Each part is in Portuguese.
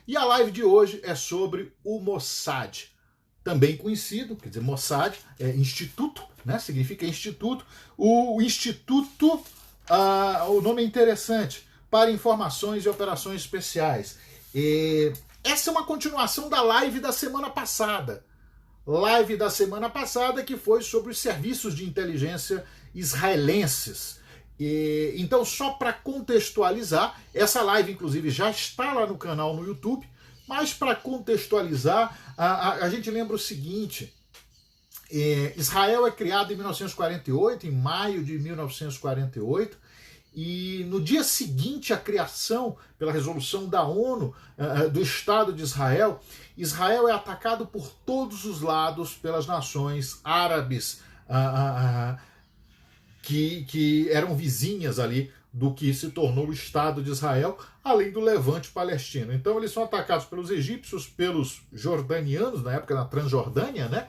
E a live de hoje é sobre o Mossad, também conhecido, quer dizer, Mossad é instituto, né? Significa instituto. O instituto, o nome é interessante, para informações e operações especiais. Essa é uma continuação da live da semana passada. Live da semana passada que foi sobre os serviços de inteligência israelenses. Então, só para contextualizar, essa live, inclusive, já está lá no canal no YouTube, mas para contextualizar, a gente lembra o seguinte: Israel é criado em 1948, em maio de 1948, e no dia seguinte à criação, pela resolução da ONU, do Estado de Israel, Israel é atacado por todos os lados pelas nações árabes, que eram vizinhas ali do que se tornou o Estado de Israel, além do levante palestino. Então eles são atacados pelos egípcios, pelos jordanianos, na época na Transjordânia, né?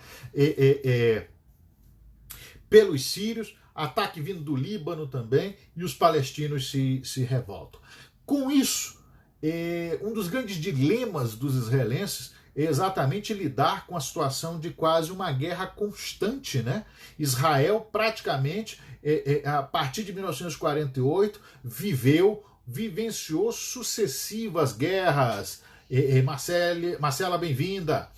Pelos sírios, ataque vindo do Líbano também, e os palestinos se revoltam. Com isso, um dos grandes dilemas dos israelenses é exatamente lidar com a situação de quase uma guerra constante, né? Israel praticamente, a partir de 1948, vivenciou sucessivas guerras. Marcela, bem-vinda!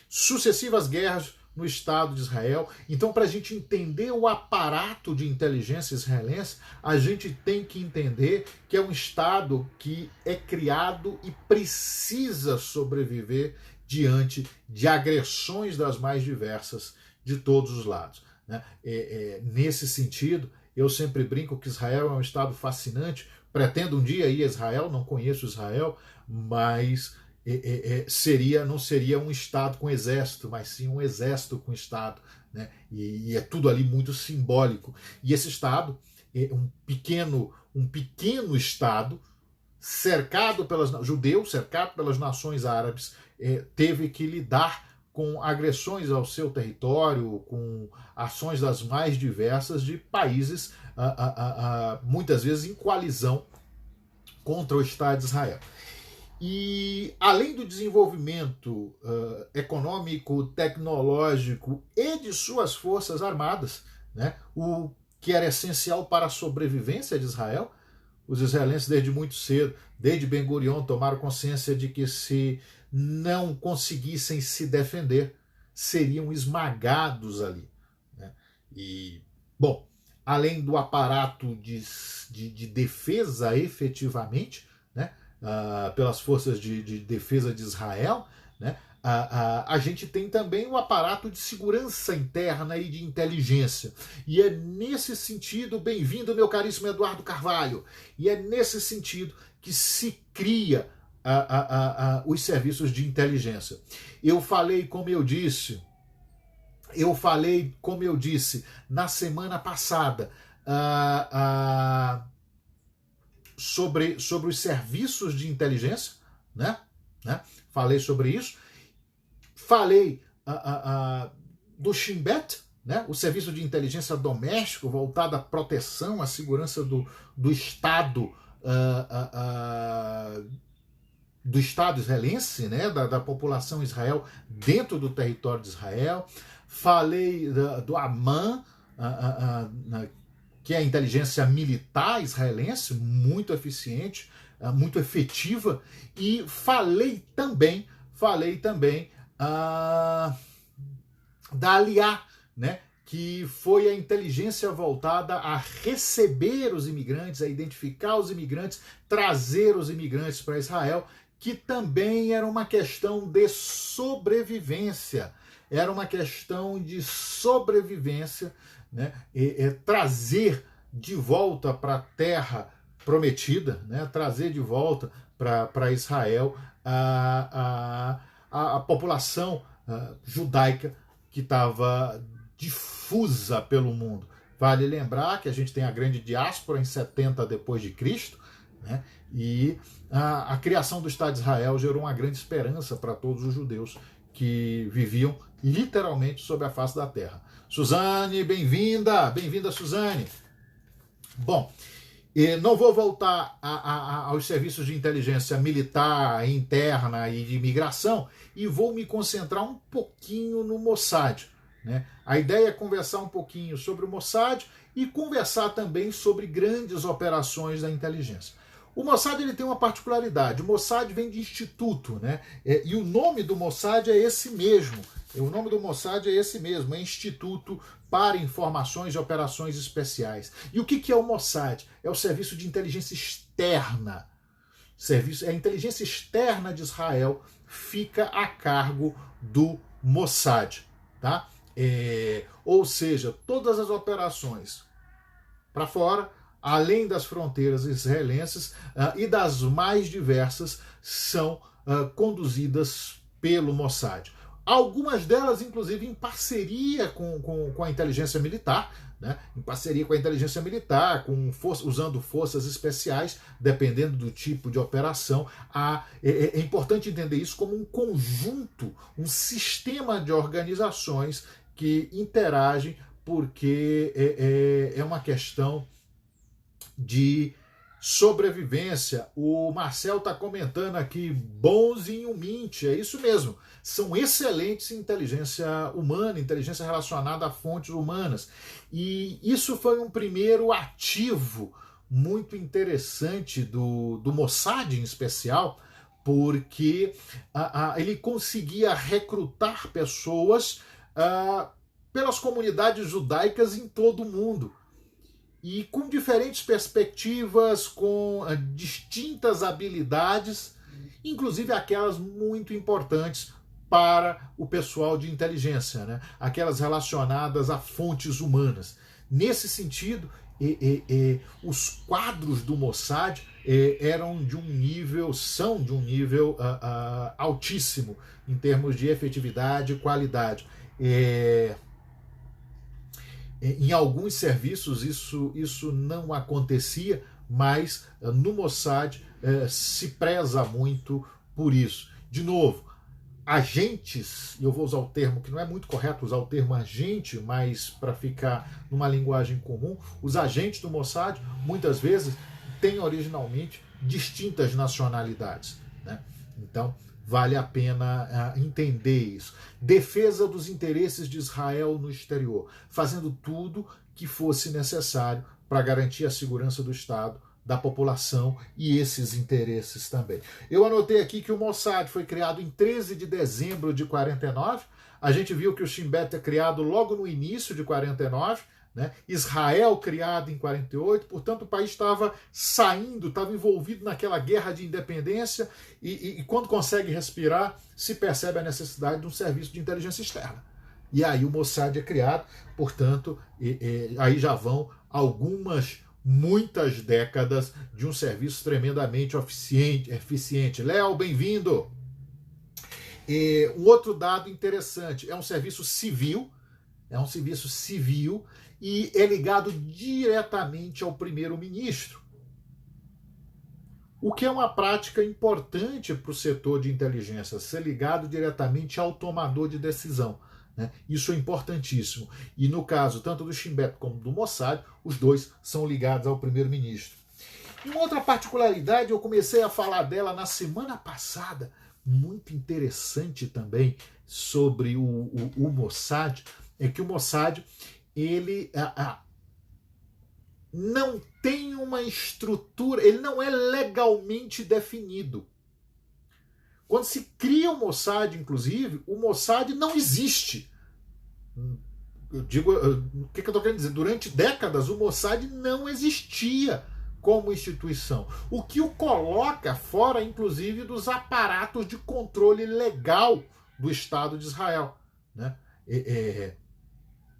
Sucessivas guerras no Estado de Israel. Então, para a gente entender o aparato de inteligência israelense, a gente tem que entender que é um Estado que é criado e precisa sobreviver diante de agressões das mais diversas de todos os lados, né? Nesse sentido, eu sempre brinco que Israel é um Estado fascinante. Pretendo um dia ir a Israel, não conheço Israel, mas não seria um Estado com exército, mas sim um exército com Estado, né? E é tudo ali muito simbólico. E esse Estado é um pequeno Estado cercado pelas judeus, cercado pelas nações árabes, teve que lidar com agressões ao seu território, com ações das mais diversas de países, muitas vezes em coalizão contra o Estado de Israel. E além do desenvolvimento econômico, tecnológico e de suas forças armadas, né, o que era essencial para a sobrevivência de Israel, os israelenses desde muito cedo, desde Ben-Gurion, tomaram consciência de que se não conseguissem se defender, seriam esmagados ali, né? E, bom, além do aparato de defesa efetivamente, né, pelas forças de defesa de Israel, né, a gente tem também o aparato de segurança interna e de inteligência. E é nesse sentido, bem-vindo, meu caríssimo Eduardo Carvalho, e é nesse sentido que se cria os serviços de inteligência. Eu falei, como eu disse na semana passada, sobre os serviços de inteligência, né? Falei sobre isso. Falei do Shin Bet, né? O serviço de inteligência doméstico voltado à proteção, à segurança do Estado, do Estado israelense, né? Da população Israel dentro do território de Israel. Falei do Aman, que é a inteligência militar israelense, muito eficiente, muito efetiva, e falei também da Aliá, né, que foi a inteligência voltada a receber os imigrantes, a identificar os imigrantes, trazer os imigrantes para Israel, que também era uma questão de sobrevivência. Era uma questão de sobrevivência, né? Trazer de volta para a terra prometida, né? Trazer de volta para Israel a população judaica que estava difusa pelo mundo. Vale lembrar que a gente tem a grande diáspora em 70 depois de Cristo, né? E a criação do Estado de Israel gerou uma grande esperança para todos os judeus que viviam literalmente sobre a face da terra. Suzane, bem-vinda! Bem-vinda, Suzane! Bom, Não vou voltar aos serviços de inteligência militar, interna e de imigração, e vou me concentrar um pouquinho no Mossad, né? A ideia é conversar um pouquinho sobre o Mossad e conversar também sobre grandes operações da inteligência. O Mossad ele tem uma particularidade. O Mossad vem de instituto, né? E o nome do Mossad é esse mesmo. O nome do Mossad é esse mesmo, é Instituto para Informações e Operações Especiais. E o que é o Mossad? É o Serviço de Inteligência Externa. A inteligência externa de Israel fica a cargo do Mossad, tá? Ou seja, todas as operações para fora, além das fronteiras israelenses e das mais diversas, são conduzidas pelo Mossad. Algumas delas, inclusive, em parceria com a inteligência militar, né? Em parceria com a inteligência militar, usando forças especiais, dependendo do tipo de operação. É importante entender isso como um conjunto, um sistema de organizações que interagem, porque é uma questão de sobrevivência. O Marcel está comentando aqui, bons em Mint, é isso mesmo. São excelentes em inteligência humana, inteligência relacionada a fontes humanas. E isso foi um primeiro ativo muito interessante do Mossad em especial, porque ele conseguia recrutar pessoas pelas comunidades judaicas em todo o mundo. E com diferentes perspectivas, com distintas habilidades, inclusive aquelas muito importantes para o pessoal de inteligência, né? Aquelas relacionadas a fontes humanas. Nesse sentido, os quadros do Mossad são de um nível altíssimo em termos de efetividade e qualidade. Em alguns serviços isso não acontecia, mas no Mossad se preza muito por isso. De novo, agentes, e eu vou usar o termo que não é muito correto usar o termo agente, mas para ficar numa linguagem comum, os agentes do Mossad muitas vezes têm originalmente distintas nacionalidades, né? Então vale a pena entender isso. Defesa dos interesses de Israel no exterior, fazendo tudo que fosse necessário para garantir a segurança do Estado, da população e esses interesses também. Eu anotei aqui que o Mossad foi criado em 13 de dezembro de 49. A gente viu que o Shin Bet é criado logo no início de 49. Né? Israel criado em 48, portanto o país estava saindo, estava envolvido naquela guerra de independência e quando consegue respirar, se percebe a necessidade de um serviço de inteligência externa. E aí o Mossad é criado, portanto, aí já vão muitas décadas de um serviço tremendamente eficiente. Léo, bem-vindo! Um outro dado interessante, é um serviço civil, e é ligado diretamente ao primeiro-ministro. O que é uma prática importante para o setor de inteligência, ser ligado diretamente ao tomador de decisão, né? Isso é importantíssimo. E no caso tanto do Shin Bet como do Mossad, os dois são ligados ao primeiro-ministro. Uma outra particularidade, eu comecei a falar dela na semana passada, muito interessante também, sobre o Mossad, é que o Mossad ele não tem uma estrutura, ele não é legalmente definido. Quando se cria o Mossad, inclusive, o Mossad não existe. Eu digo, o que eu estou querendo dizer? Durante décadas, o Mossad não existia como instituição. O que o coloca fora, inclusive, dos aparatos de controle legal do Estado de Israel, né?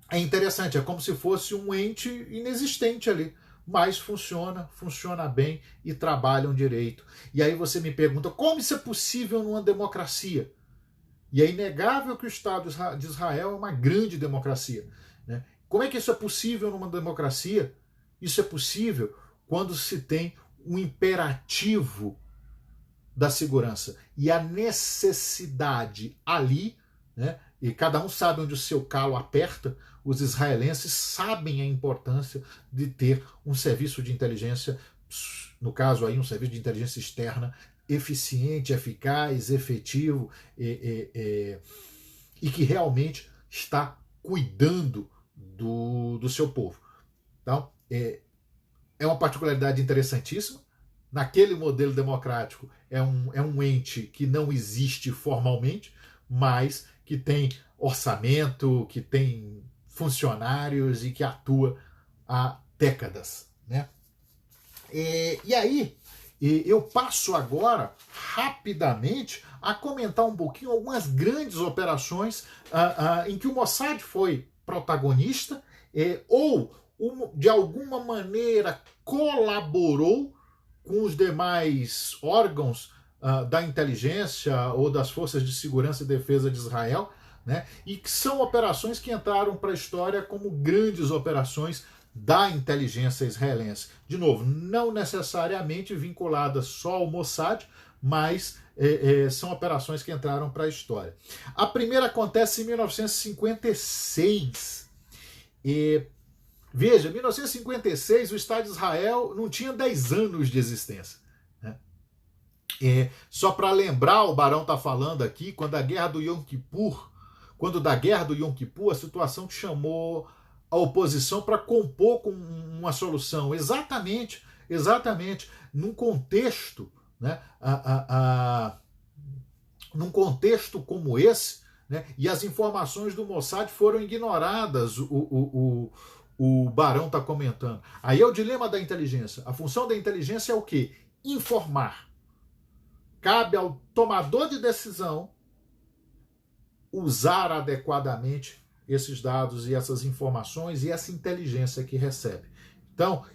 É interessante, é como se fosse um ente inexistente ali, mas funciona bem e trabalham direito. E aí você me pergunta, como isso é possível numa democracia? E é inegável que o Estado de Israel é uma grande democracia, né? Como é que isso é possível numa democracia? Isso é possível quando se tem um imperativo da segurança e a necessidade ali, né, e cada um sabe onde o seu calo aperta, os israelenses sabem a importância de ter um serviço de inteligência, no caso aí um serviço de inteligência externa, eficiente, eficaz, efetivo e que realmente está cuidando do seu povo. Então, é uma particularidade interessantíssima. Naquele modelo democrático é um ente que não existe formalmente, mas que tem orçamento, que tem funcionários e que atua há décadas, né? E aí eu passo agora rapidamente a comentar um pouquinho algumas grandes operações em que o Mossad foi protagonista ou de alguma maneira colaborou com os demais órgãos da inteligência ou das forças de segurança e defesa de Israel, né? E que são operações que entraram para a história como grandes operações da inteligência israelense. De novo, não necessariamente vinculadas só ao Mossad, mas são operações que entraram para a história. A primeira acontece em 1956. Veja, em 1956 o Estado de Israel não tinha 10 anos de existência. Né? Só para lembrar, o Barão está falando aqui, quando da guerra do Yom Kippur, a situação chamou a oposição para compor com uma solução. Exatamente, num contexto, né, num contexto como esse, né, e as informações do Mossad foram ignoradas, o Barão está comentando. Aí é o dilema da inteligência. A função da inteligência é o quê? Informar. Cabe ao tomador de decisão usar adequadamente esses dados e essas informações e essa inteligência que recebe. Então,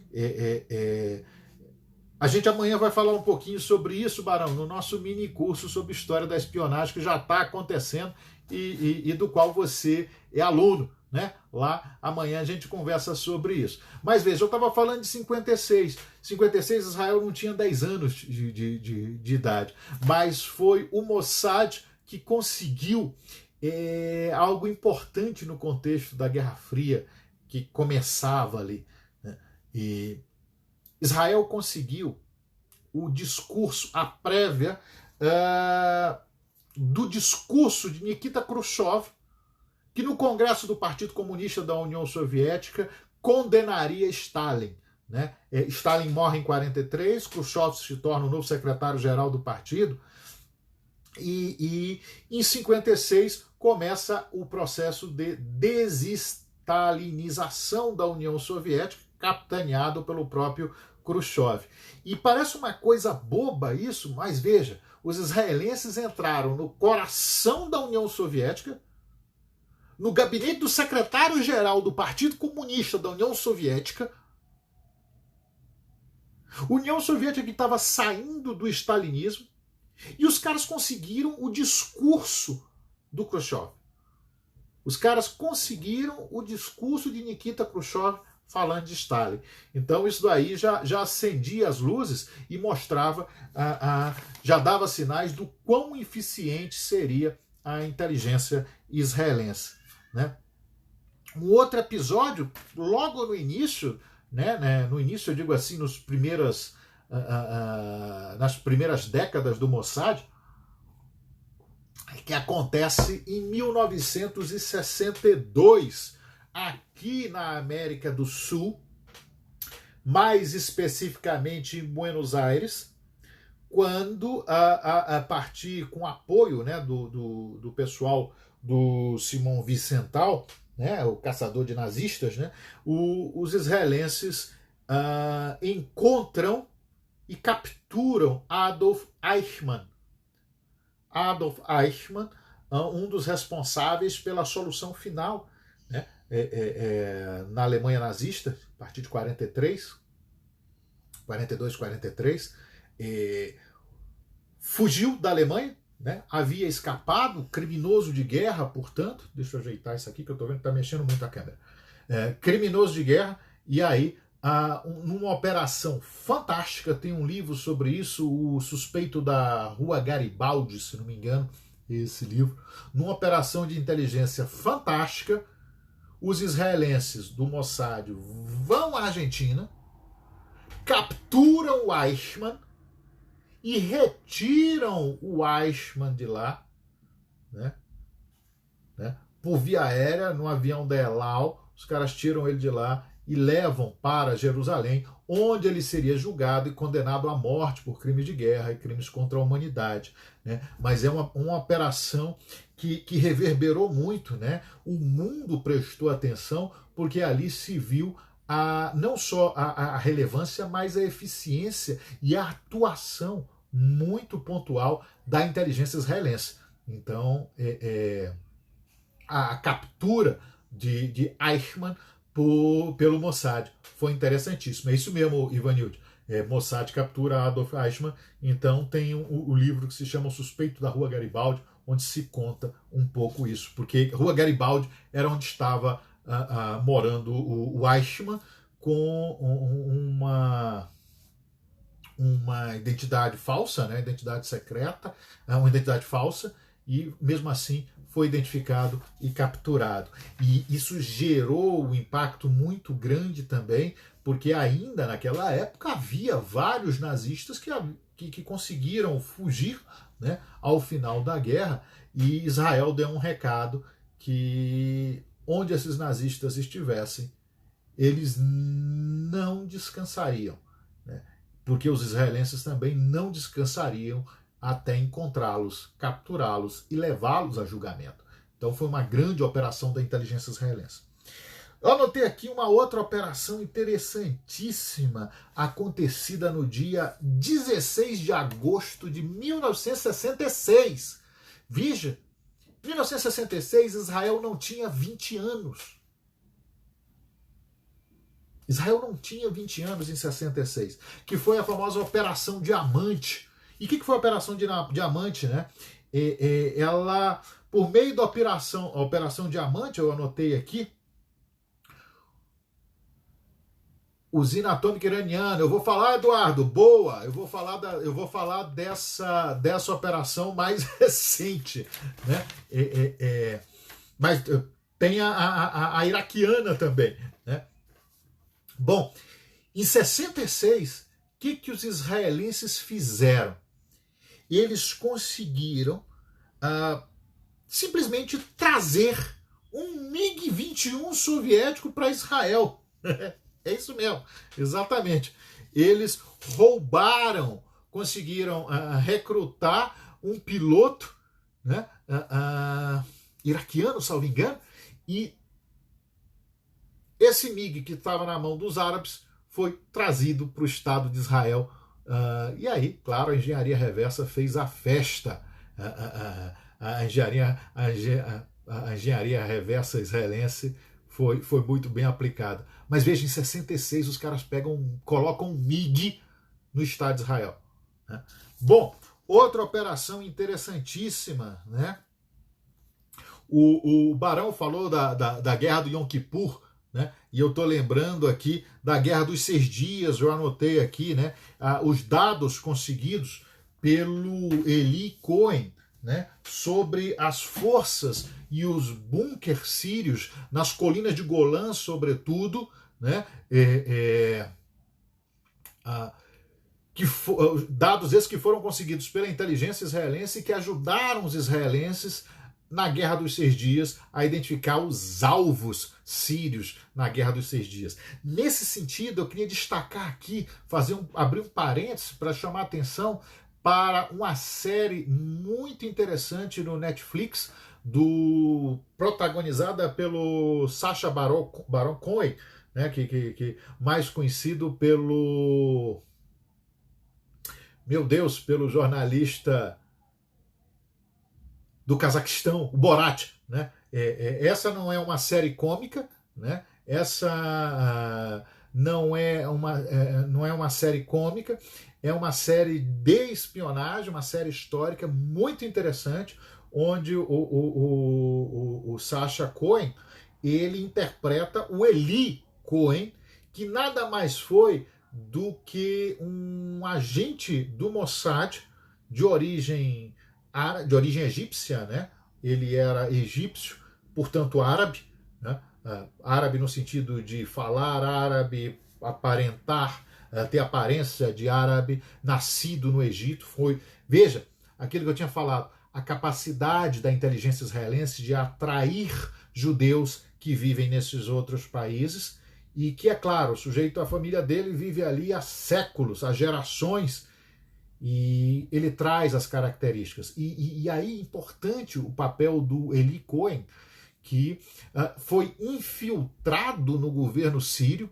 a gente amanhã vai falar um pouquinho sobre isso, Barão, no nosso mini curso sobre história da espionagem, que já está acontecendo e do qual você é aluno, né? Lá amanhã a gente conversa sobre isso. Mas veja, eu estava falando de 56. 56 Israel não tinha 10 anos de idade, mas foi o Mossad que conseguiu algo importante no contexto da Guerra Fria que começava ali, né? E Israel conseguiu o discurso, a prévia do discurso de Nikita Khrushchev, que no Congresso do Partido Comunista da União Soviética condenaria Stalin. Né? Stalin morre em 43, Khrushchev se torna o novo secretário-geral do partido, e em 56 começa o processo de desestalinização da União Soviética, capitaneado pelo próprio Khrushchev. E parece uma coisa boba isso, mas veja, os israelenses entraram no coração da União Soviética, no gabinete do secretário-geral do Partido Comunista da União Soviética, União Soviética que estava saindo do stalinismo, e os caras conseguiram o discurso do Khrushchev. Os caras conseguiram o discurso de Nikita Khrushchev falando de Stalin. Então isso daí já acendia as luzes e mostrava, já dava sinais do quão eficiente seria a inteligência israelense. Né? Um outro episódio, logo no início, no início eu digo assim, nas primeiras décadas do Mossad, que acontece em 1962, aqui na América do Sul, mais especificamente em Buenos Aires, quando, a partir com apoio, né, do pessoal do Simão Wiesenthal, né, o caçador de nazistas, né, os israelenses encontram e capturam Adolf Eichmann. Adolf Eichmann, um dos responsáveis pela solução final, né, na Alemanha nazista, a partir de 42, 43, fugiu da Alemanha, né, havia escapado, criminoso de guerra, portanto, deixa eu ajeitar isso aqui que eu estou vendo que está mexendo muito a câmera, criminoso de guerra, e aí, numa operação fantástica, tem um livro sobre isso, O Suspeito da Rua Garibaldi, se não me engano, esse livro, numa operação de inteligência fantástica, os israelenses do Mossad vão à Argentina, capturam o Eichmann e retiram o Eichmann de lá, né? Por via aérea, no avião da El Al, os caras tiram ele de lá e levam para Jerusalém, onde ele seria julgado e condenado à morte por crimes de guerra e crimes contra a humanidade, né? Mas é uma operação que reverberou muito, né? O mundo prestou atenção, porque ali se viu não só a relevância, mas a eficiência e a atuação muito pontual da inteligência israelense. Então, a captura de Eichmann pelo Mossad foi interessantíssimo. É isso mesmo, Ivanildo. Mossad captura Adolf Eichmann. Então tem o livro que se chama O Suspeito da Rua Garibaldi, onde se conta um pouco isso. Porque Rua Garibaldi era onde estava morando o Eichmann, com uma identidade falsa, né? Identidade secreta, uma identidade falsa, e mesmo assim foi identificado e capturado. E isso gerou um impacto muito grande também, porque ainda naquela época havia vários nazistas que conseguiram fugir, né, ao final da guerra, e Israel deu um recado que onde esses nazistas estivessem, eles não descansariam, né, porque os israelenses também não descansariam até encontrá-los, capturá-los e levá-los a julgamento. Então foi uma grande operação da inteligência israelense. Eu anotei aqui uma outra operação interessantíssima acontecida no dia 16 de agosto de 1966. Veja, em 1966 Israel não tinha 20 anos. Israel não tinha 20 anos em 66, que foi a famosa Operação Diamante. E o que foi a Operação Diamante, né? Ela, por meio da Operação Diamante, eu anotei aqui, usina atômica iraniana. Eu vou falar, Eduardo, boa. Eu vou falar dessa operação mais recente, né? Mas tem a iraquiana também, né? Bom, em 66, o que os israelenses fizeram? Eles conseguiram simplesmente trazer um MiG-21 soviético para Israel. É isso mesmo, exatamente. Eles roubaram, conseguiram recrutar um piloto, né, iraquiano, salvo engano, e esse MiG que estava na mão dos árabes foi trazido para o Estado de Israel. E aí, claro, a engenharia reversa fez a festa. A engenharia reversa israelense foi muito bem aplicada. Mas veja, em 66 os caras colocam um MiG no Estado de Israel, né? Bom, outra operação interessantíssima, né? O Barão falou da guerra do Yom Kippur, né? E eu estou lembrando aqui da Guerra dos 6 Dias, eu anotei aqui, né, os dados conseguidos pelo Eli Cohen, né, sobre as forças e os bunkers sírios nas colinas de Golã, sobretudo, né, dados esses que foram conseguidos pela inteligência israelense e que ajudaram os israelenses na Guerra dos 6 Dias a identificar os alvos sírios na Guerra dos 6 Dias. Nesse sentido, eu queria destacar aqui, abrir um parênteses para chamar a atenção para uma série muito interessante no Netflix, protagonizada pelo Sacha Baron Cohen, né, que mais conhecido pelo jornalista do Cazaquistão, o Borat, né? Essa não é uma série cômica, né? Essa não é uma série cômica, é uma série de espionagem, uma série histórica muito interessante, onde o Sacha Cohen, ele interpreta o Eli Cohen, que nada mais foi do que um agente do Mossad de origem de origem egípcia, né? Ele era egípcio, portanto árabe, né? Árabe no sentido de falar árabe, aparentar, ter aparência de árabe, nascido no Egito. Veja, aquilo que eu tinha falado, a capacidade da inteligência israelense de atrair judeus que vivem nesses outros países e que, é claro, o sujeito, a família dele vive ali há séculos, há gerações, e ele traz as características. E aí, importante o papel do Eli Cohen, que foi infiltrado no governo sírio,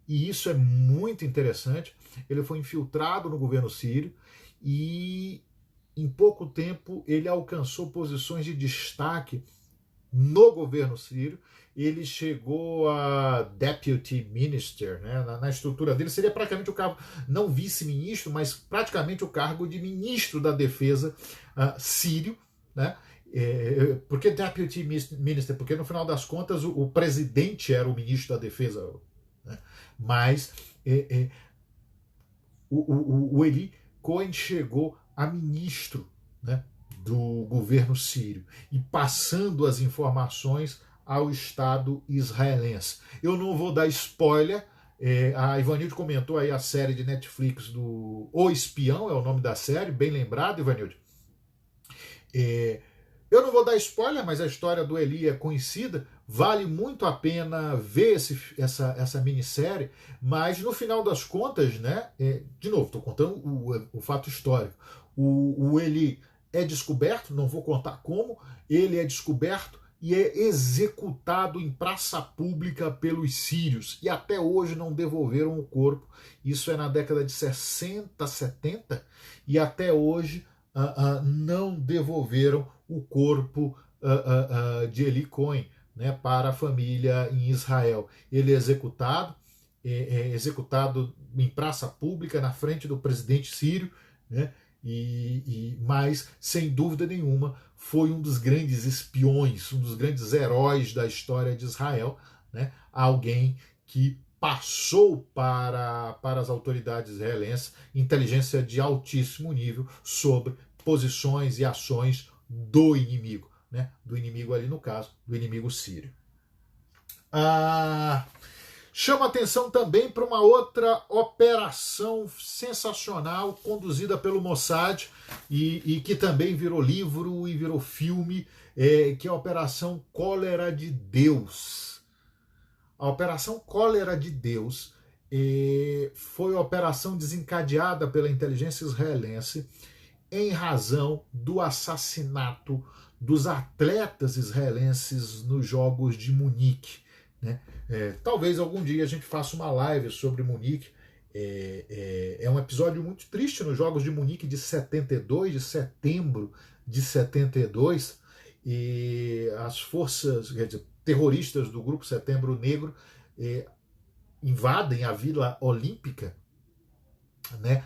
e isso é muito interessante. Ele foi infiltrado no governo sírio e em pouco tempo ele alcançou posições de destaque no governo sírio. Ele chegou a deputy minister, né? Na estrutura dele seria praticamente o cargo, não vice-ministro, mas praticamente o cargo de ministro da defesa sírio, né? Por que deputy minister? Porque no final das contas o presidente era o ministro da defesa, né? Mas o Eli Cohen chegou a ministro, né, do governo sírio e passando as informações ao Estado israelense. Eu não vou dar spoiler. A Ivanilde comentou aí a série de Netflix do O Espião, é o nome da série, bem lembrado, Ivanilde. Eu não vou dar spoiler, mas a história do Eli é conhecida, vale muito a pena ver essa minissérie, mas no final das contas, né, de novo, estou contando o fato histórico. O Eli é descoberto, não vou contar como, ele é descoberto e é executado em praça pública pelos sírios, e até hoje não devolveram o corpo. Isso é na década de 60, 70, e até hoje não devolveram o corpo de Eli Cohen, né, para a família em Israel. Ele é executado em praça pública, na frente do presidente sírio, né, mas, sem dúvida nenhuma, foi um dos grandes espiões, um dos grandes heróis da história de Israel, né, alguém que passou para as autoridades israelenses inteligência de altíssimo nível sobre posições e ações do inimigo, né? Do inimigo ali no caso, do inimigo sírio. Chama atenção também para uma outra operação sensacional conduzida pelo Mossad e que também virou livro e virou filme, que é a Operação Cólera de Deus. A Operação Cólera de Deus foi a operação desencadeada pela inteligência israelense em razão do assassinato dos atletas israelenses nos Jogos de Munique, né? Talvez algum dia a gente faça uma live sobre Munique. É um episódio muito triste nos Jogos de Munique de 72, de setembro de 72, e as forças, quer dizer, terroristas do grupo Setembro Negro invadem a Vila Olímpica, né?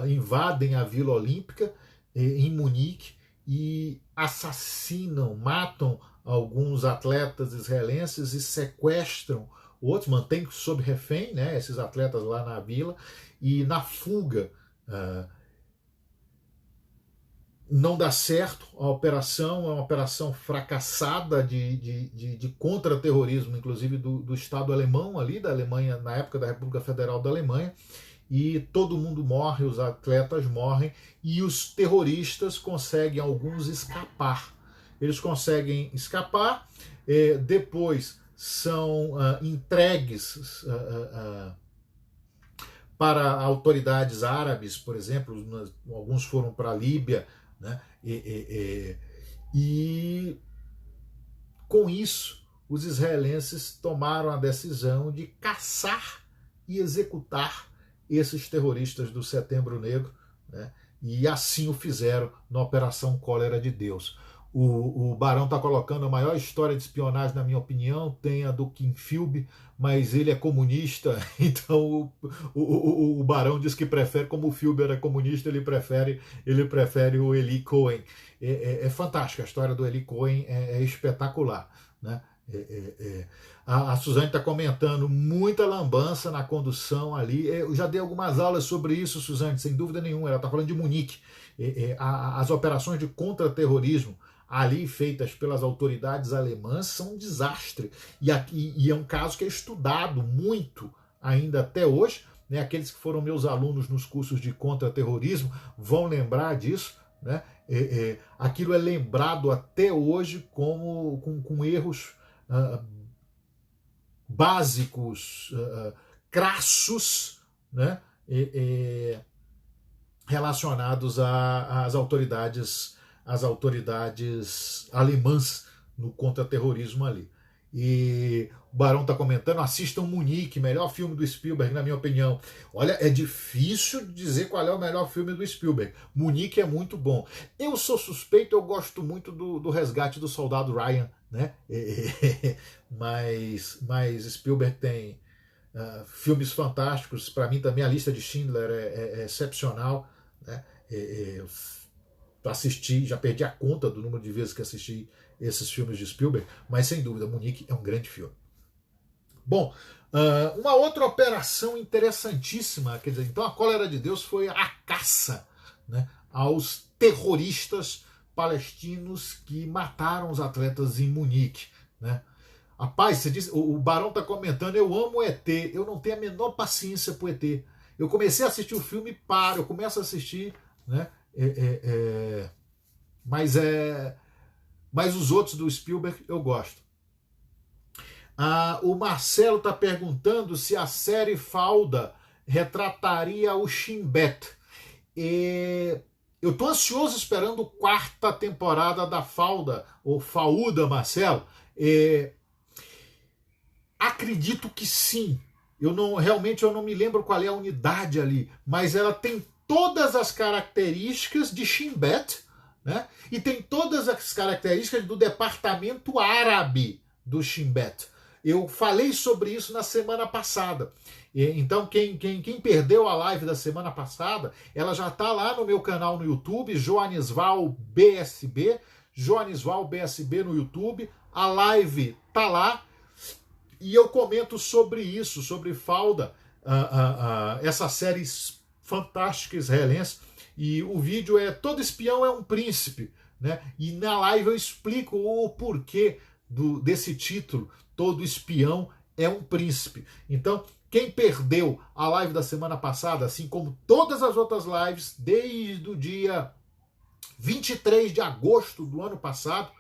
Invadem a Vila Olímpica em Munique e assassinam, matam alguns atletas israelenses e sequestram outros, mantêm sob refém, né, esses atletas lá na vila, e na fuga não dá certo a operação, é uma operação fracassada de contra-terrorismo, inclusive do Estado alemão ali, da Alemanha, na época da República Federal da Alemanha, e todo mundo morre, os atletas morrem, e os terroristas conseguem, alguns, escapar. Eles conseguem escapar, depois são entregues para autoridades árabes, por exemplo, alguns foram para a Líbia, né? E com isso, os israelenses tomaram a decisão de caçar e executar esses terroristas do Setembro Negro, né? E assim o fizeram na Operação Cólera de Deus. O Barão está colocando a maior história de espionagem, na minha opinião, tem a do Kim Philby, mas ele é comunista, então o Barão diz que prefere, como o Philby era comunista, ele prefere o Eli Cohen. É fantástica, a história do Eli Cohen é espetacular, né? A Suzane está comentando muita lambança na condução ali. Eu já dei algumas aulas sobre isso, Suzane, sem dúvida nenhuma. Ela está falando de Munique. As operações de contra-terrorismo ali feitas pelas autoridades alemãs são um desastre. E é um caso que é estudado muito ainda até hoje. Né? Aqueles que foram meus alunos nos cursos de contra-terrorismo vão lembrar disso. Né? Aquilo é lembrado até hoje como com erros básicos, crassos, né? Relacionados às autoridades alemãs no contra-terrorismo ali. E o Barão está comentando, assistam Munique, melhor filme do Spielberg, na minha opinião. Olha, é difícil dizer qual é o melhor filme do Spielberg. Munique é muito bom. Eu sou suspeito, eu gosto muito do Resgate do Soldado Ryan, né? Mas Spielberg tem filmes fantásticos. Para mim também a lista de Schindler é excepcional, né? Eu assisti, já perdi a conta do número de vezes que assisti esses filmes de Spielberg, mas sem dúvida Munique é um grande filme. Bom, uma outra operação interessantíssima, quer dizer, então a Cólera de Deus foi a caça, né, aos terroristas palestinos que mataram os atletas em Munique, né? Rapaz, você diz, o Barão está comentando, eu amo o ET, eu não tenho a menor paciência pro ET. Eu comecei a assistir o filme, eu começo a assistir, né? Mas os outros do Spielberg eu gosto. O Marcelo está perguntando se a série Fauda retrataria o Shin Bet. Eu estou ansioso esperando a quarta temporada da Fauda, ou Faúda, Marcelo. Acredito que sim. Realmente eu não me lembro qual é a unidade ali, mas ela tem todas as características de Shin Bet, né? E tem todas as características do departamento árabe do Shin Bet. Eu falei sobre isso na semana passada. Então, quem perdeu a live da semana passada, ela já está lá no meu canal no YouTube, Joanisval BSB, Joanisval BSB no YouTube. A live está lá e eu comento sobre isso, sobre Fauda, essa série fantástica israelense. E o vídeo é Todo Espião é um Príncipe, né? E na live eu explico o porquê desse título, Todo Espião é um Príncipe. Então, quem perdeu a live da semana passada, assim como todas as outras lives, desde o dia 23 de agosto do ano passado,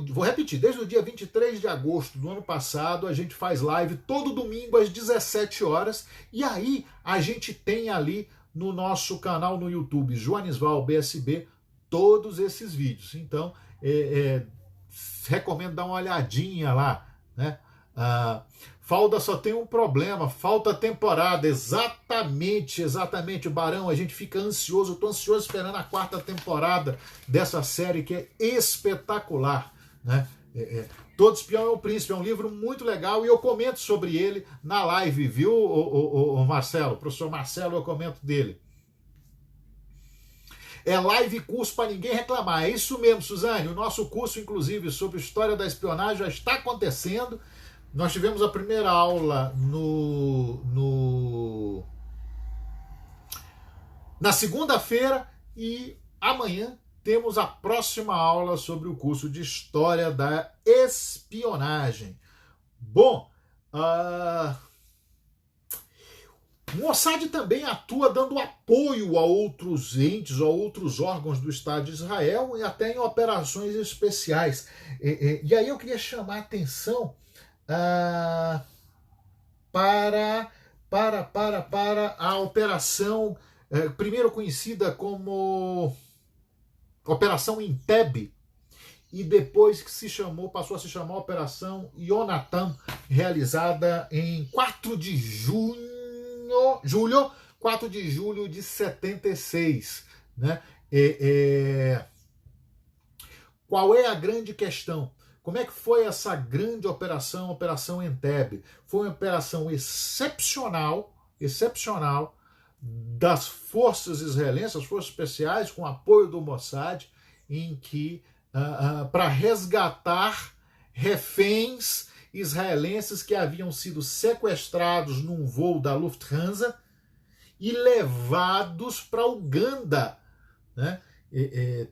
vou repetir, desde o dia 23 de agosto do ano passado, a gente faz live todo domingo às 17 horas, e aí a gente tem ali no nosso canal no YouTube, Joanisval BSB, todos esses vídeos. Então, recomendo dar uma olhadinha lá, né? Fauda só tem um problema, falta temporada. Exatamente, Barão, a gente fica ansioso, eu tô ansioso esperando a quarta temporada dessa série que é espetacular, né? Todo Espião é um Príncipe, é um livro muito legal e eu comento sobre ele na live, viu, o Marcelo? O professor Marcelo, eu comento dele. Live curso para ninguém reclamar. É isso mesmo, Suzane. O nosso curso, inclusive, sobre história da espionagem já está acontecendo. Nós tivemos a primeira aula na segunda-feira e amanhã temos a próxima aula sobre o curso de História da Espionagem. Bom, o Mossad também atua dando apoio a outros entes, a outros órgãos do Estado de Israel e até em operações especiais. E aí eu queria chamar a atenção para a operação, primeiro conhecida como Operação Entebbe, e depois que passou a se chamar Operação Yonatan, realizada em 4 de julho de 76. Né? Qual é a grande questão? Como é que foi essa grande operação, Operação Entebbe? Foi uma operação excepcional das forças israelenses, as forças especiais, com apoio do Mossad, em que para resgatar reféns israelenses que haviam sido sequestrados num voo da Lufthansa e levados para Uganda, né?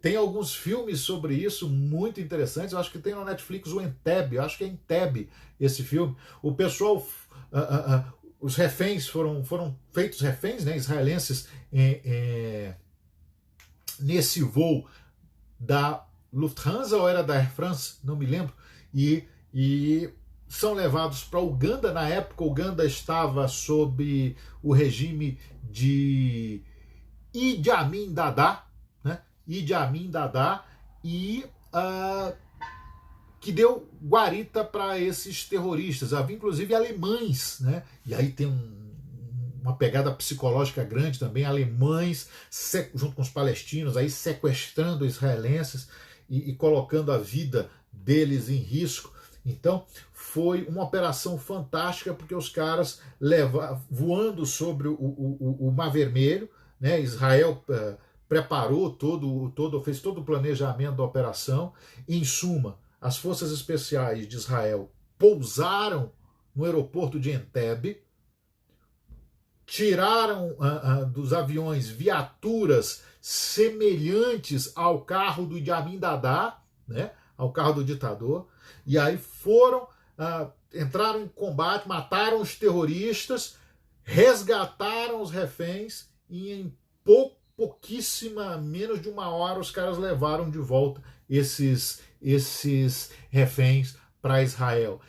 Tem alguns filmes sobre isso muito interessantes. Eu acho que tem no Netflix o Entebbe, eu acho que é Entebbe esse filme. O pessoal, os reféns foram feitos reféns, né, israelenses, nesse voo da Lufthansa ou era da Air France, não me lembro, e são levados para Uganda. Na época, Uganda estava sob o regime de Idi Amin Dada, né? Idi Amin Dada, e que deu guarita para esses terroristas. Havia inclusive alemães, né? E aí tem uma pegada psicológica grande também, alemães junto com os palestinos aí sequestrando israelenses e colocando a vida deles em risco. Então foi uma operação fantástica, porque os caras voando sobre o Mar Vermelho, né? Israel preparou fez todo o planejamento da operação. Em suma, as forças especiais de Israel pousaram no aeroporto de Entebbe, tiraram dos aviões viaturas semelhantes ao carro do Idi Amin Dada, né? Ao carro do ditador, e aí entraram em combate, mataram os terroristas, resgataram os reféns, e em menos de uma hora, os caras levaram de volta esses reféns para Israel.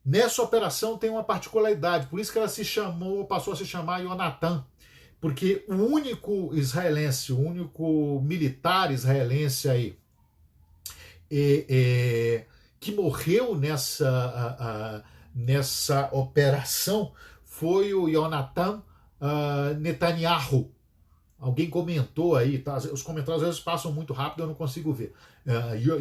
Nessa operação tem uma particularidade, por isso que ela passou a se chamar Yonatan, porque o único israelense, o único militar israelense aí que morreu nessa operação foi o Yonatan Netanyahu. Alguém comentou aí, tá? Os comentários às vezes passam muito rápido, eu não consigo ver.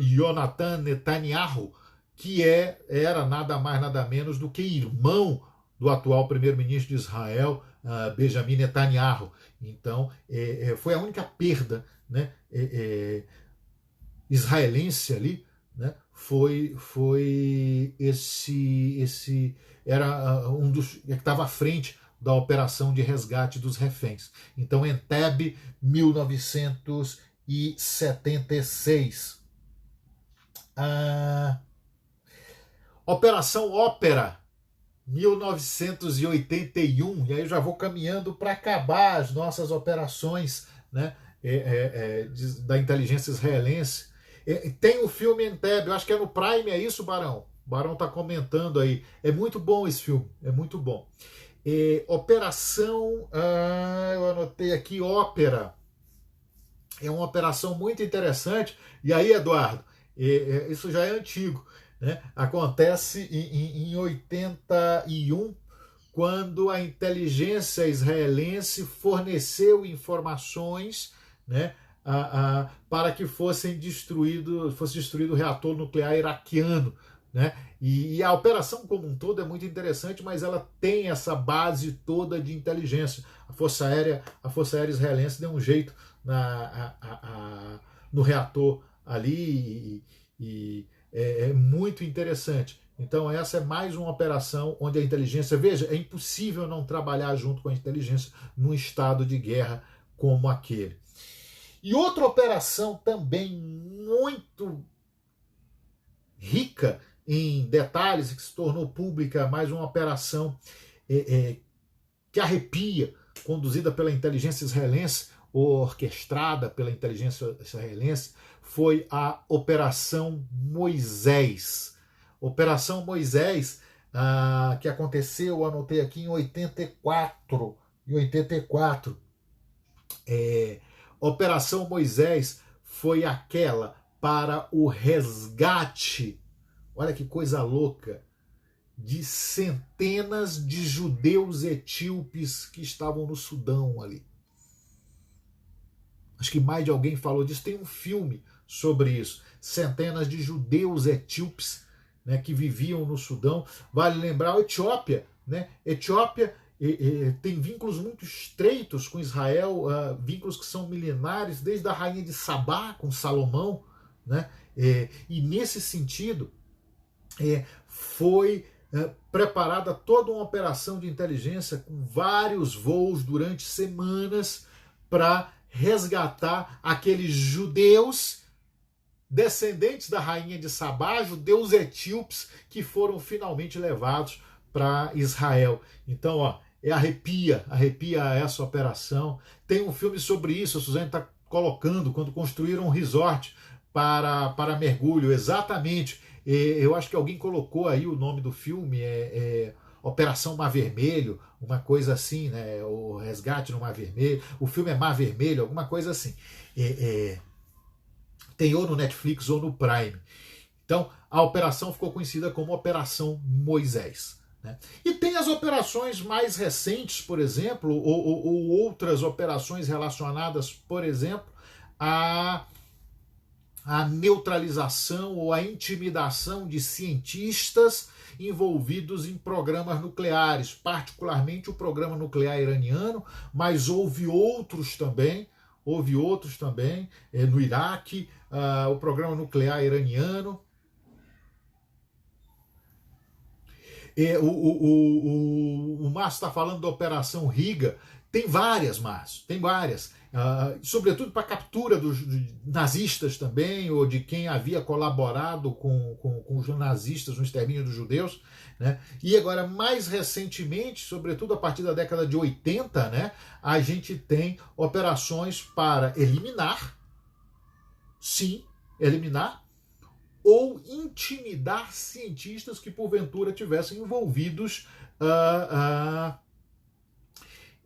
Yonatan Netanyahu, que era nada mais nada menos do que irmão do atual primeiro-ministro de Israel, Benjamin Netanyahu. Então, foi a única perda, né, israelense ali, né? Foi esse era um dos que estava à frente da operação de resgate dos reféns. Então, Entebbe, 1976. Operação Ópera, 1981. E aí eu já vou caminhando para acabar as nossas operações, né, da inteligência israelense. Tem o filme Entebbe, eu acho que é no Prime, é isso, Barão? O Barão está comentando aí. É muito bom esse filme, é muito bom. Operação, eu anotei aqui, Ópera. É uma operação muito interessante. E aí, Eduardo, isso já é antigo, né? Acontece em 81, quando a inteligência israelense forneceu informações, né, para que fosse destruído o reator nuclear iraquiano, né? E a operação como um todo é muito interessante, mas ela tem essa base toda de inteligência. A Força Aérea israelense deu um jeito no reator ali, e é muito interessante. Então essa é mais uma operação onde a inteligência... Veja, é impossível não trabalhar junto com a inteligência num estado de guerra como aquele. E outra operação também muito rica em detalhes, que se tornou pública, mais uma operação que arrepia, conduzida pela inteligência israelense, ou orquestrada pela inteligência israelense, foi a Operação Moisés. Operação Moisés, que aconteceu, anotei aqui, em 84. Operação Moisés foi aquela para o resgate, olha que coisa louca, de centenas de judeus etíopes que estavam no Sudão ali. Acho que mais de alguém falou disso. Tem um filme sobre isso. Centenas de judeus etíopes, né, que viviam no Sudão. Vale lembrar a Etiópia, né? Etiópia tem vínculos muito estreitos com Israel, vínculos que são milenares, desde a rainha de Sabá, com Salomão, né? E nesse sentido, foi preparada toda uma operação de inteligência com vários voos durante semanas para resgatar aqueles judeus descendentes da rainha de Sabá, judeus etíopes que foram finalmente levados para Israel. Então, arrepia essa operação. Tem um filme sobre isso, a Suzane está colocando, quando construíram um resort para mergulho, exatamente. Eu acho que alguém colocou aí o nome do filme, Operação Mar Vermelho, uma coisa assim, né? O Resgate no Mar Vermelho. O filme é Mar Vermelho, alguma coisa assim. Tem ou no Netflix ou no Prime. Então, a operação ficou conhecida como Operação Moisés, né? E tem as operações mais recentes, por exemplo, ou outras operações relacionadas, por exemplo, a neutralização ou a intimidação de cientistas envolvidos em programas nucleares, particularmente o programa nuclear iraniano, mas houve outros também no Iraque, o programa nuclear iraniano. O Márcio está falando da Operação Riga. Tem várias, Márcio, tem várias. Sobretudo para a captura dos nazistas também, ou de quem havia colaborado com os nazistas no extermínio dos judeus, né? E agora, mais recentemente, sobretudo a partir da década de 80, né, a gente tem operações para eliminar, ou intimidar cientistas que porventura tivessem envolvidos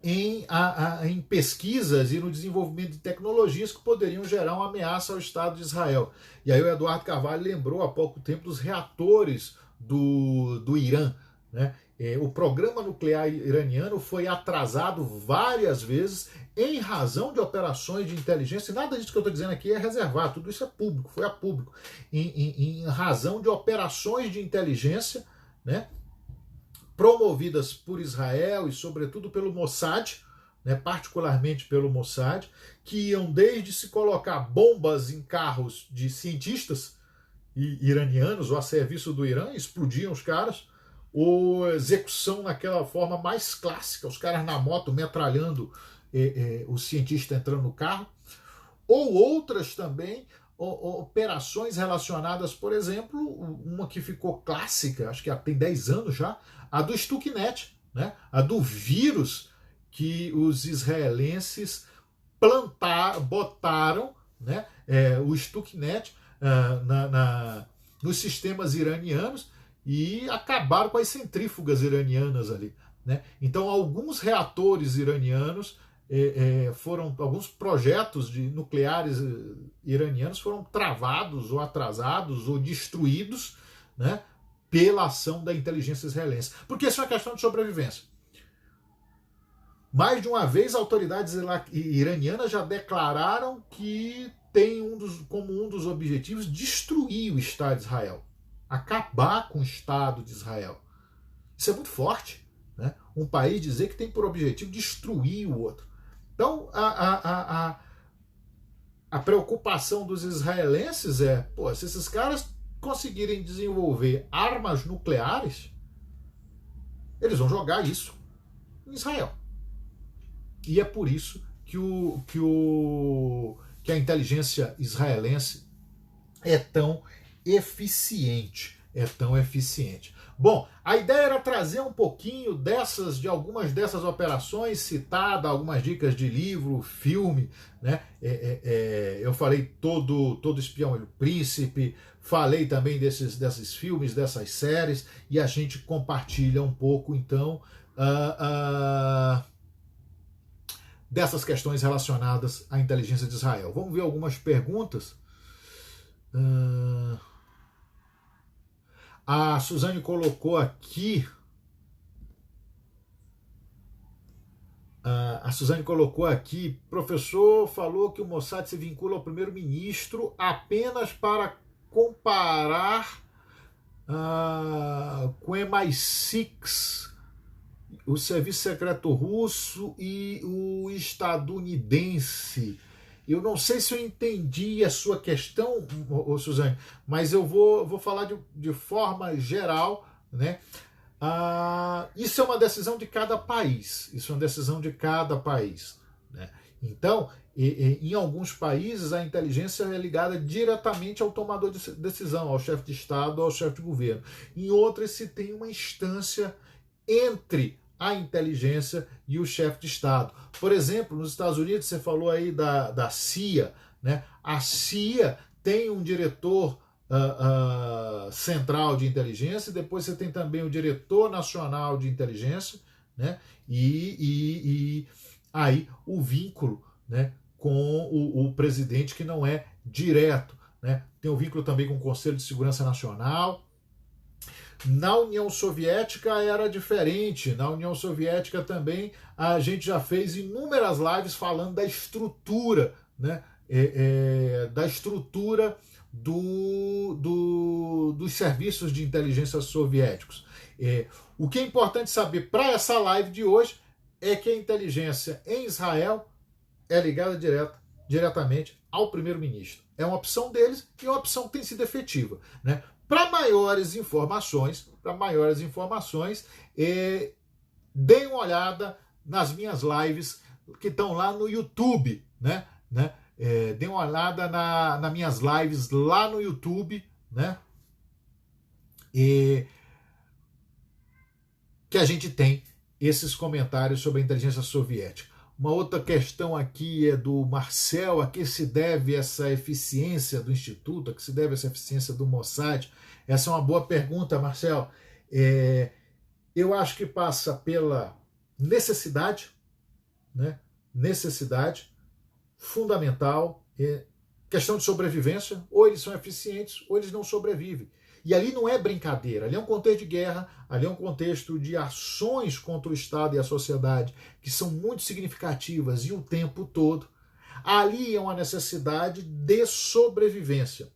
em pesquisas e no desenvolvimento de tecnologias que poderiam gerar uma ameaça ao Estado de Israel. E aí o Eduardo Carvalho lembrou há pouco tempo dos reatores do Irã, né? O programa nuclear iraniano foi atrasado várias vezes em razão de operações de inteligência, e nada disso que eu estou dizendo aqui é reservado, tudo isso é público, foi a público, em razão de operações de inteligência, né, promovidas por Israel e sobretudo pelo Mossad, né, particularmente pelo Mossad, que iam desde se colocar bombas em carros de cientistas iranianos ou a serviço do Irã, explodiam os caras, ou execução naquela forma mais clássica, os caras na moto metralhando o cientista entrando no carro, ou outras também operações relacionadas, por exemplo, uma que ficou clássica, acho que tem 10 anos já, a do Stuxnet, né? A do vírus que os israelenses botaram, né? O Stuxnet nos sistemas iranianos e acabaram com as centrífugas iranianas ali, né? Então, alguns reatores iranianos alguns projetos nucleares iranianos foram travados ou atrasados ou destruídos, né, pela ação da inteligência israelense. Porque isso é uma questão de sobrevivência. Mais de uma vez, autoridades iranianas já declararam que tem como um dos objetivos destruir o Estado de Israel, acabar com o Estado de Israel. Isso é muito forte, né? Um país dizer que tem por objetivo destruir o outro. Então, a preocupação dos israelenses se esses caras conseguirem desenvolver armas nucleares, eles vão jogar isso em Israel. E é por isso que a inteligência israelense é tão eficiente. Bom, a ideia era trazer um pouquinho de algumas dessas operações, citar algumas dicas de livro, filme, né? Eu falei todo Espião e o Príncipe, falei também desses filmes, dessas séries, e a gente compartilha um pouco, então, dessas questões relacionadas à inteligência de Israel. Vamos ver algumas perguntas. A Suzane colocou aqui. Professor falou que o Mossad se vincula ao primeiro-ministro apenas para comparar com o MI6, o serviço secreto russo e o estadunidense. Eu não sei se eu entendi a sua questão, Suzane, mas eu vou falar de forma geral, né? Isso é uma decisão de cada país. Isso é uma decisão de cada país, né? Então, em alguns países, a inteligência é ligada diretamente ao tomador de decisão, ao chefe de Estado, ao chefe de governo. Em outras, se tem uma instância entre a inteligência e o chefe de Estado. Por exemplo, nos Estados Unidos, você falou aí da CIA, né? A CIA tem um diretor central de inteligência, e depois você tem também o diretor nacional de inteligência, né? E aí o vínculo, né, com o presidente, que não é direto, né? Tem o vínculo também com o Conselho de Segurança Nacional. Na União Soviética era diferente. Na União Soviética também a gente já fez inúmeras lives falando da estrutura, né? Da estrutura dos serviços de inteligência soviéticos. O que é importante saber para essa live de hoje é que a inteligência em Israel é ligada diretamente ao primeiro-ministro. É uma opção deles e é uma opção que tem sido efetiva, né? Para maiores informações, deem uma olhada nas minhas lives que estão lá no YouTube, né? Deem uma olhada nas minhas lives lá no YouTube, né? Que a gente tem esses comentários sobre a inteligência soviética. Uma outra questão aqui é do Marcel: a que se deve essa eficiência do Instituto, a que se deve essa eficiência do Mossad? Essa é uma boa pergunta, Marcel. Eu acho que passa pela necessidade, né? Necessidade fundamental, questão de sobrevivência. Ou eles são eficientes ou eles não sobrevivem. E ali não é brincadeira, ali é um contexto de guerra, ali é um contexto de ações contra o Estado e a sociedade que são muito significativas e o tempo todo. Ali é uma necessidade de sobrevivência.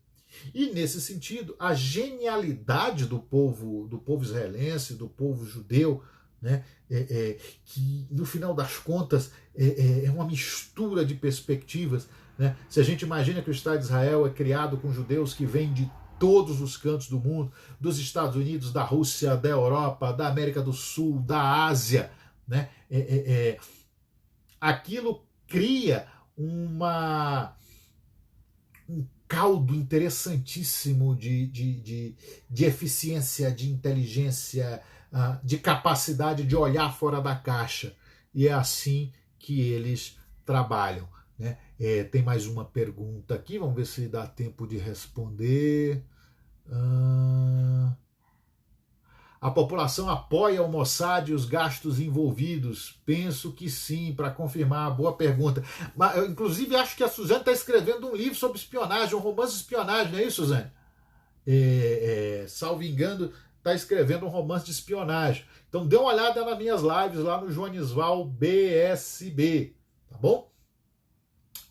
E, nesse sentido, a genialidade do povo israelense, do povo judeu, né, que, no final das contas, é uma mistura de perspectivas, né? Se a gente imagina que o Estado de Israel é criado com judeus que vêm de todos os cantos do mundo, dos Estados Unidos, da Rússia, da Europa, da América do Sul, da Ásia, né? Aquilo cria um caldo interessantíssimo de eficiência, de inteligência, de capacidade de olhar fora da caixa. E é assim que eles trabalham, né? Tem mais uma pergunta aqui, vamos ver se dá tempo de responder. A população apoia o Mossad e os gastos envolvidos? Penso que sim, para confirmar. Boa pergunta. Mas, eu, inclusive, acho que a Suzane está escrevendo um livro sobre espionagem, um romance de espionagem, não é isso, Suzane? Salvo engano, está escrevendo um romance de espionagem. Então, dê uma olhada nas minhas lives lá no Joanisval BSB, tá bom?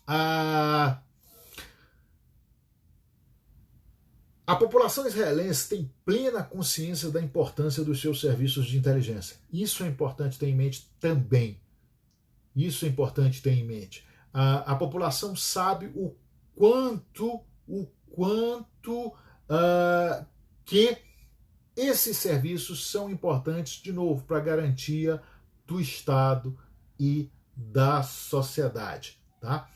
A população israelense tem plena consciência da importância dos seus serviços de inteligência. Isso é importante ter em mente também. Isso é importante ter em mente. A população sabe o quanto que esses serviços são importantes, de novo, para a garantia do Estado e da sociedade, tá?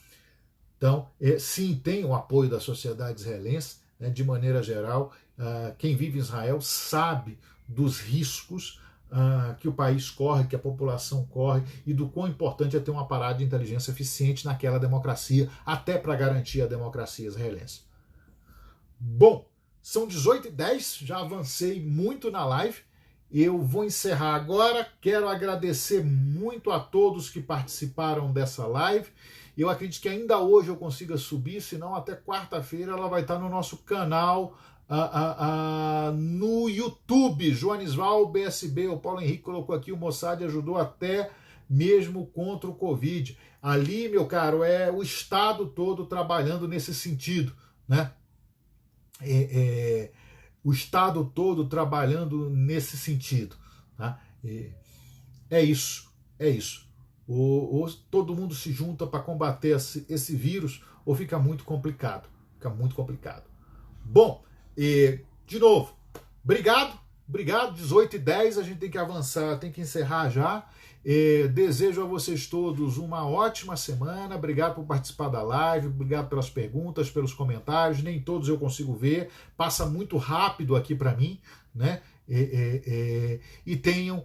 Então, sim, tem o apoio da sociedade israelense, né, de maneira geral. Quem vive em Israel sabe dos riscos que o país corre, que a população corre, e do quão importante é ter um aparato de inteligência eficiente naquela democracia, até para garantir a democracia israelense. Bom, são 18h10, já avancei muito na live. Eu vou encerrar agora. Quero agradecer muito a todos que participaram dessa live. Eu acredito que ainda hoje eu consiga subir, senão até quarta-feira ela vai estar no nosso canal no YouTube, Joanisval BSB. O Paulo Henrique colocou aqui: o Mossad ajudou até mesmo contra o Covid. Ali, meu caro, é o Estado todo trabalhando nesse sentido, né? O Estado todo trabalhando nesse sentido, tá? É isso. ou todo mundo se junta para combater esse vírus, ou fica muito complicado. Fica muito complicado. Bom, de novo, obrigado, 18h10, a gente tem que avançar, tem que encerrar já. Desejo a vocês todos uma ótima semana, obrigado por participar da live, obrigado pelas perguntas, pelos comentários, nem todos eu consigo ver, passa muito rápido aqui para mim, né? E tenham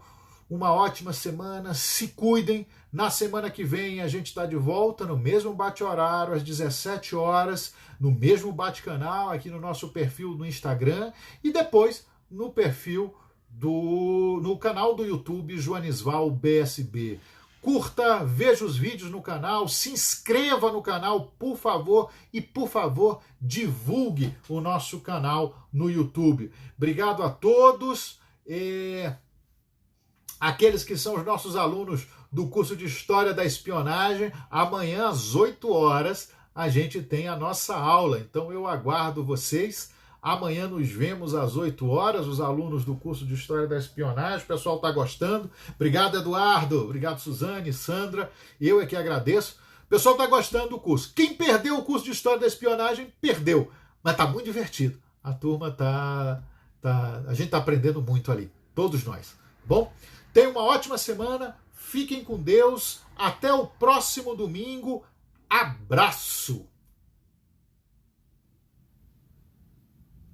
uma ótima semana, se cuidem. Na semana que vem a gente está de volta no mesmo bate-horário, às 17 horas, no mesmo bate-canal, aqui no nosso perfil no Instagram e depois no perfil no canal do YouTube Joanisval BSB. Curta, veja os vídeos no canal, se inscreva no canal, por favor, e por favor, divulgue o nosso canal no YouTube. Obrigado a todos. Aqueles que são os nossos alunos do curso de História da Espionagem, amanhã às 8 horas a gente tem a nossa aula. Então eu aguardo vocês. Amanhã nos vemos às 8 horas, os alunos do curso de História da Espionagem. O pessoal está gostando. Obrigado, Eduardo. Obrigado, Suzane, Sandra. Eu é que agradeço. O pessoal está gostando do curso. Quem perdeu o curso de História da Espionagem, perdeu. Mas está muito divertido. A turma a gente está aprendendo muito ali. Todos nós. Bom, tenham uma ótima semana. Fiquem com Deus. Até o próximo domingo. Abraço!